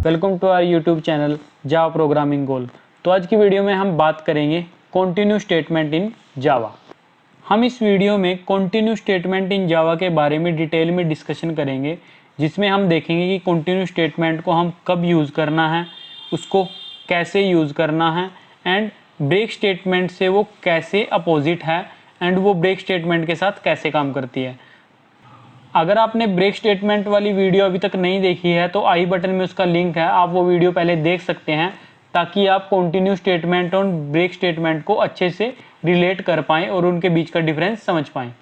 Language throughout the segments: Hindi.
Welcome to our YouTube channel Java programming goal. तो आज की वीडियो में हम बात करेंगे कंटिन्यू स्टेटमेंट इन जावा। हम इस वीडियो में कंटिन्यू स्टेटमेंट इन जावा के बारे में डिटेल में डिस्कशन करेंगे, जिसमें हम देखेंगे कि कंटिन्यू स्टेटमेंट को हम कब यूज़ करना है, उसको कैसे यूज़ करना है एंड ब्रेक स्टेटमेंट से वो कैसे अपोजिट है एंड वो ब्रेक स्टेटमेंट के साथ कैसे काम करती है। अगर आपने ब्रेक स्टेटमेंट वाली वीडियो अभी तक नहीं देखी है तो आई बटन में उसका लिंक है, आप वो वीडियो पहले देख सकते हैं ताकि आप कंटिन्यू स्टेटमेंट और ब्रेक स्टेटमेंट को अच्छे से रिलेट कर पाएँ और उनके बीच का डिफरेंस समझ पाएँ।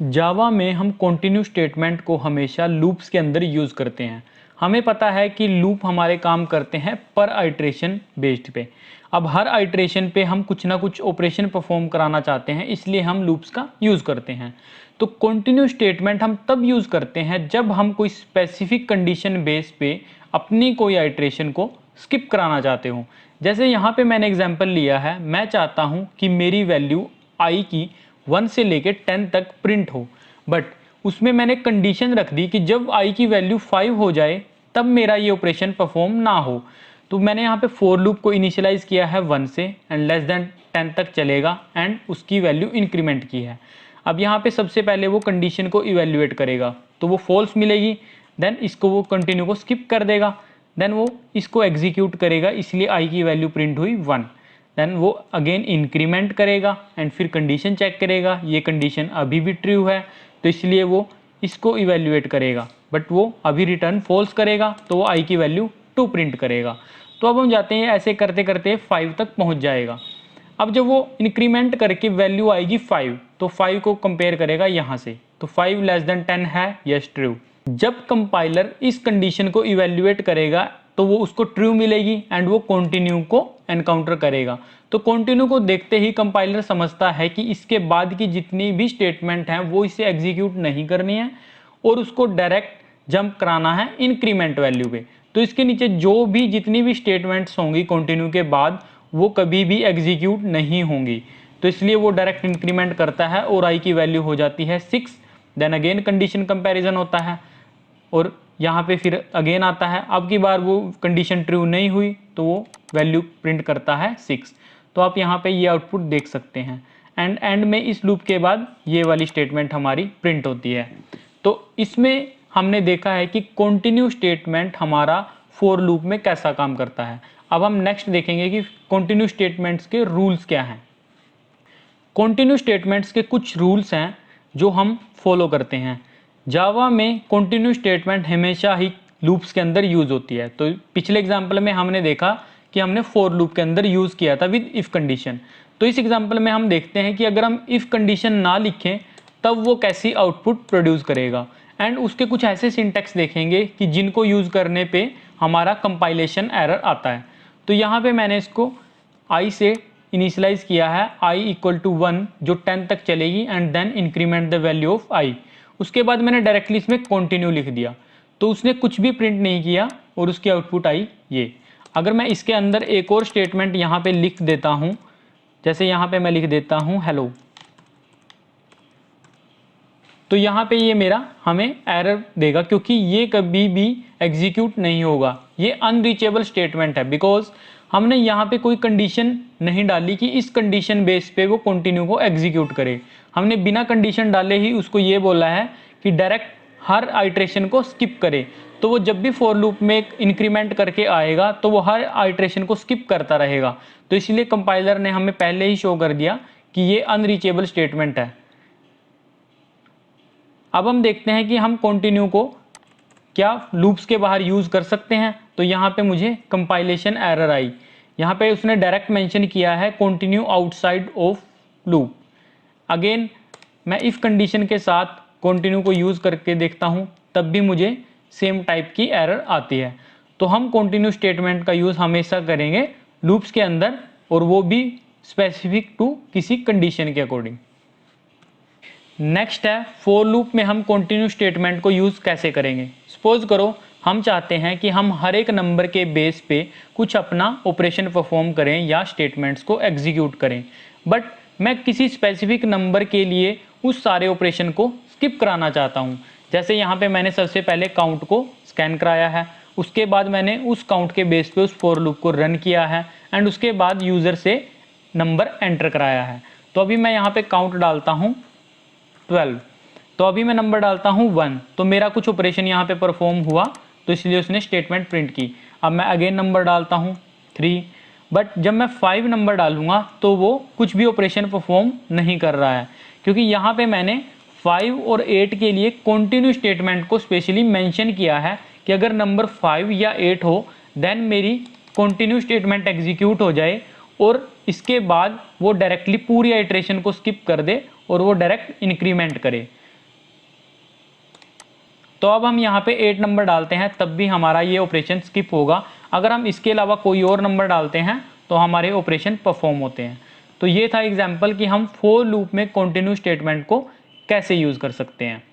जावा में हम कंटिन्यू स्टेटमेंट को हमेशा लूप्स के अंदर यूज़ करते हैं। हमें पता है कि लूप हमारे काम करते हैं पर आइट्रेशन बेस्ड पे। अब हर आइट्रेशन पे हम कुछ ना कुछ ऑपरेशन परफॉर्म कराना चाहते हैं, इसलिए हम लूप्स का यूज़ करते हैं। तो कंटिन्यू स्टेटमेंट हम तब यूज़ करते हैं जब हम कोई स्पेसिफिक कंडीशन बेस पे अपनी कोई आइट्रेशन को स्किप कराना चाहते हो। जैसे यहाँ पे मैंने एग्जांपल लिया है, मैं चाहता हूँ कि मेरी वैल्यू आई की 1 से लेके 10 तक प्रिंट हो, बट उसमें मैंने कंडीशन रख दी कि जब आई की वैल्यू 5 हो जाए तब मेरा ये ऑपरेशन परफॉर्म ना हो। तो मैंने यहाँ पे फॉर लूप को इनिशियलाइज किया है 1 से एंड लेस देन 10 तक चलेगा एंड उसकी वैल्यू इंक्रीमेंट की है। अब यहाँ पे सबसे पहले वो कंडीशन को इवेल्युएट करेगा, तो वो फॉल्स मिलेगी, देन इसको वो कंटिन्यू को स्किप कर देगा, देन वो इसको एग्जीक्यूट करेगा, इसलिए आई की वैल्यू प्रिंट हुई 1। देन वो अगेन इंक्रीमेंट करेगा एंड फिर कंडीशन चेक करेगा, ये कंडीशन अभी भी ट्रू है तो इसलिए वो इसको इवेल्युएट करेगा, बट वो अभी रिटर्न फॉल्स करेगा तो वो आई की वैल्यू 2 प्रिंट करेगा। तो अब हम जाते हैं, ऐसे करते करते 5 तक पहुंच जाएगा। अब जब वो इंक्रीमेंट करके वैल्यू आएगी 5, तो 5 को कंपेयर करेगा यहाँ से, तो 5 लेस देन 10 है, यस ट्रू। जब कंपाइलर इस कंडीशन को इवेल्युएट करेगा तो वो उसको ट्रू मिलेगी एंड वो कंटिन्यू को एनकाउंटर करेगा। तो कंटिन्यू को देखते ही कंपाइलर समझता है कि इसके बाद की जितनी भी स्टेटमेंट हैं वो इसे एग्जीक्यूट नहीं करनी है और उसको डायरेक्ट जंप कराना है इंक्रीमेंट वैल्यू पे। तो इसके नीचे जो भी जितनी भी स्टेटमेंट्स होंगी कंटिन्यू के बाद वो कभी भी एग्जीक्यूट नहीं होंगी, तो इसलिए वो डायरेक्ट इंक्रीमेंट करता है और आई की वैल्यू हो जाती है 6। देन अगेन कंडीशन कंपैरिजन होता है और यहाँ पे फिर अगेन आता है, अब की बार वो कंडीशन ट्रू नहीं हुई तो वो वैल्यू प्रिंट करता है 6। तो आप यहाँ पे ये आउटपुट देख सकते हैं एंड एंड में इस लूप के बाद ये वाली स्टेटमेंट हमारी प्रिंट होती है। तो इसमें हमने देखा है कि कंटिन्यू स्टेटमेंट हमारा फॉर लूप में कैसा काम करता है। अब हम नेक्स्ट देखेंगे कि कंटिन्यू स्टेटमेंट्स के रूल्स क्या हैं। कंटिन्यू स्टेटमेंट्स के कुछ रूल्स हैं जो हम फॉलो करते हैं। जावा में कंटिन्यू स्टेटमेंट हमेशा ही लूप्स के अंदर यूज़ होती है। तो पिछले एग्जांपल में हमने देखा कि हमने फॉर लूप के अंदर यूज़ किया था विद इफ़ कंडीशन। तो इस एग्जांपल में हम देखते हैं कि अगर हम इफ़ कंडीशन ना लिखें तब वो कैसी आउटपुट प्रोड्यूस करेगा एंड उसके कुछ ऐसे सिंटैक्स देखेंगे कि जिनको यूज़ करने पे हमारा कंपाइलेशन एरर आता है। तो यहाँ पे मैंने इसको आई से इनिशियलाइज किया है, आई इक्वल टू 1 जो 10 तक चलेगी and then increment the value of I. उसके बाद मैंने डायरेक्टली इसमें कंटिन्यू लिख दिया, तो उसने कुछ भी प्रिंट नहीं किया और उसकी आउटपुट आई ये। अगर मैं इसके अंदर एक और स्टेटमेंट यहाँ पे लिख देता हूँ, जैसे यहाँ पे मैं लिख देता हूँ हेलो, तो यहाँ पे ये मेरा हमें एरर देगा क्योंकि ये कभी भी एग्जीक्यूट नहीं होगा। ये अनरीचेबल स्टेटमेंट है बिकॉज हमने यहाँ पे कोई कंडीशन नहीं डाली कि इस कंडीशन बेस पे वो कंटिन्यू को एग्जीक्यूट करे। हमने बिना कंडीशन डाले ही उसको ये बोला है कि डायरेक्ट हर आइट्रेशन को स्किप करे। तो वो जब भी फॉर लूप में इंक्रीमेंट करके आएगा तो वो हर आइट्रेशन को स्किप करता रहेगा। तो इसलिए कंपाइलर ने हमें पहले ही शो कर दिया कि ये अनरीचेबल स्टेटमेंट है। अब हम देखते हैं कि हम कंटिन्यू को क्या लूप्स के बाहर यूज़ कर सकते हैं। तो यहाँ पे मुझे कंपाइलेशन एरर आई, यहाँ पे उसने डायरेक्ट मेंशन किया है continue outside of loop. Again मैं इफ़ कंडीशन के साथ कंटिन्यू को यूज़ करके देखता हूँ तब भी मुझे सेम टाइप की एरर आती है। तो हम कंटिन्यू स्टेटमेंट का यूज़ हमेशा करेंगे लूप्स के अंदर और वो भी स्पेसिफिक टू किसी कंडीशन के अकॉर्डिंग। नेक्स्ट है फॉर लूप में हम कंटिन्यू स्टेटमेंट को यूज़ कैसे करेंगे। सपोज करो हम चाहते हैं कि हम हर एक नंबर के बेस पे कुछ अपना ऑपरेशन परफॉर्म करें या स्टेटमेंट्स को एग्जीक्यूट करें, बट मैं किसी स्पेसिफिक नंबर के लिए उस सारे ऑपरेशन को स्किप कराना चाहता हूं। जैसे यहाँ पे मैंने सबसे पहले काउंट को स्कैन कराया है, उसके बाद मैंने उस काउंट के बेस पे उस फॉर लूप को रन किया है एंड उसके बाद यूज़र से नंबर एंटर कराया है। तो अभी मैं यहाँ पे काउंट डालता हूँ 12, तो अभी मैं नंबर डालता हूँ 1, तो मेरा कुछ ऑपरेशन यहाँ पे परफॉर्म हुआ, तो इसलिए उसने स्टेटमेंट प्रिंट की। अब मैं अगेन नंबर डालता हूँ 3, बट जब मैं 5 नंबर डालूंगा तो वो कुछ भी ऑपरेशन परफॉर्म नहीं कर रहा है, क्योंकि यहाँ पे मैंने 5 और 8 के लिए कंटिन्यू स्टेटमेंट को स्पेशली मेंशन किया है कि अगर नंबर 5 या 8 हो देन मेरी कंटिन्यू स्टेटमेंट एग्जीक्यूट हो जाए और इसके बाद वो डायरेक्टली पूरी आइट्रेशन को स्किप कर दे और वो डायरेक्ट इंक्रीमेंट करे। तो अब हम यहाँ पे 8 नंबर डालते हैं तब भी हमारा ये ऑपरेशन स्किप होगा। अगर हम इसके अलावा कोई और नंबर डालते हैं तो हमारे ऑपरेशन परफॉर्म होते हैं। तो ये था एग्जाम्पल कि हम फॉर लूप में कंटिन्यू स्टेटमेंट को कैसे यूज़ कर सकते हैं।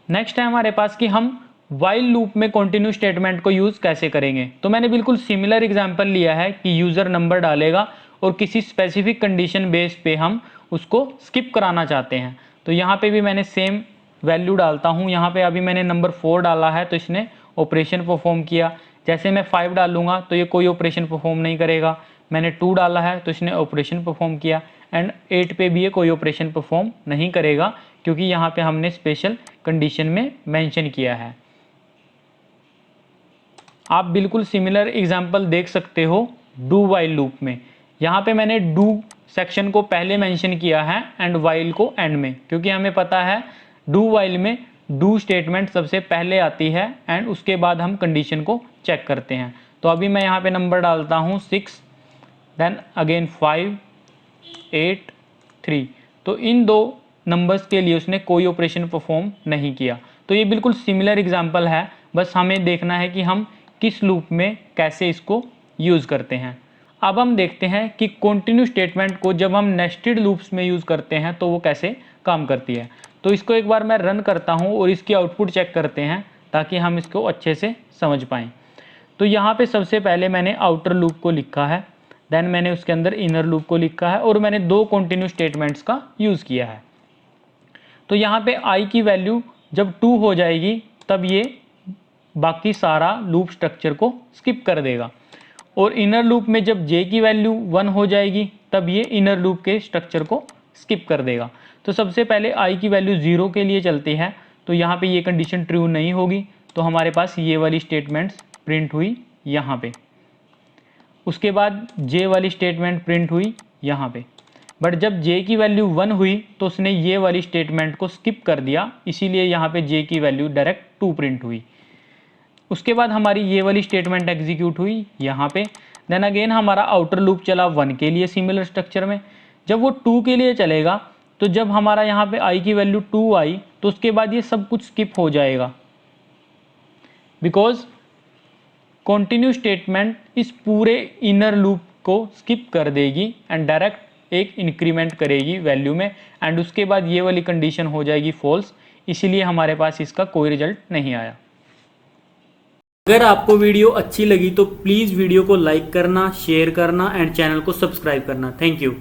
नेक्स्ट है हमारे पास कि हम वाइल लूप में कंटिन्यू स्टेटमेंट को यूज़ कैसे करेंगे। तो मैंने बिल्कुल सिमिलर एग्जाम्पल लिया है कि यूज़र नंबर डालेगा और किसी स्पेसिफिक कंडीशन बेस पे हम उसको स्किप कराना चाहते हैं। तो यहाँ पे भी मैंने सेम वैल्यू डालता हूँ। यहाँ पे अभी मैंने नंबर 4 डाला है तो इसने ऑपरेशन परफॉर्म किया। जैसे मैं 5 डालूंगा तो ये कोई ऑपरेशन परफॉर्म नहीं करेगा। मैंने 2 डाला है तो इसने ऑपरेशन परफॉर्म किया एंड 8 पे भी ये कोई ऑपरेशन परफॉर्म नहीं करेगा, क्योंकि यहाँ पे हमने स्पेशल कंडीशन में मेंशन किया है। आप बिल्कुल सिमिलर एग्जाम्पल देख सकते हो डू वाइल लूप में। यहाँ पे मैंने डू सेक्शन को पहले मेंशन किया है एंड वाइल को एंड में, क्योंकि हमें पता है डू वाइल में डू स्टेटमेंट सबसे पहले आती है एंड उसके बाद हम कंडीशन को चेक करते हैं। तो अभी मैं यहाँ पे नंबर डालता हूँ 6, देन अगेन 5, 8, 3। तो इन दो नंबर्स के लिए उसने कोई ऑपरेशन परफॉर्म नहीं किया। तो ये बिल्कुल सिमिलर एग्जाम्पल है, बस हमें देखना है कि हम किस लूप में कैसे इसको यूज़ करते हैं। अब हम देखते हैं कि कंटिन्यू स्टेटमेंट को जब हम नेस्टेड लूप्स में यूज़ करते हैं तो वो कैसे काम करती है। तो इसको एक बार मैं रन करता हूँ और इसकी आउटपुट चेक करते हैं ताकि हम इसको अच्छे से समझ पाएँ। तो यहाँ पे सबसे पहले मैंने आउटर लूप को लिखा है, देन मैंने उसके अंदर इनर लूप को लिखा है और मैंने 2 कंटिन्यू स्टेटमेंट्स का यूज़ किया है। तो यहाँ पे आई की वैल्यू जब 2 हो जाएगी तब ये बाकी सारा लूप स्ट्रक्चर को स्किप कर देगा, और इनर लूप में जब जे की वैल्यू 1 हो जाएगी तब ये इनर लूप के स्ट्रक्चर को स्किप कर देगा। तो सबसे पहले आई की वैल्यू 0 के लिए चलती है, तो यहाँ पे ये कंडीशन ट्रू नहीं होगी, तो हमारे पास ये वाली स्टेटमेंट्स प्रिंट हुई यहाँ पे। उसके बाद जे वाली स्टेटमेंट प्रिंट हुई यहाँ पे, बट जब जे की वैल्यू 1 हुई तो उसने ये वाली स्टेटमेंट को स्किप कर दिया, इसीलिए यहाँ पे जे की वैल्यू डायरेक्ट 2 प्रिंट हुई। उसके बाद हमारी ये वाली स्टेटमेंट एग्जीक्यूट हुई यहाँ पे। देन अगेन हमारा आउटर लूप चला 1 के लिए सिमिलर स्ट्रक्चर में। जब वो 2 के लिए चलेगा तो जब हमारा यहाँ पे आई की वैल्यू 2 आई तो उसके बाद ये सब कुछ स्किप हो जाएगा, बिकॉज कंटिन्यू स्टेटमेंट इस पूरे इनर लूप को स्किप कर देगी एंड डायरेक्ट एक इंक्रीमेंट करेगी वैल्यू में, एंड उसके बाद ये वाली कंडीशन हो जाएगी फॉल्स, इसीलिए हमारे पास इसका कोई रिजल्ट नहीं आया। अगर आपको वीडियो अच्छी लगी तो प्लीज़ वीडियो को लाइक करना, शेयर करना एंड चैनल को सब्सक्राइब करना। Thank you.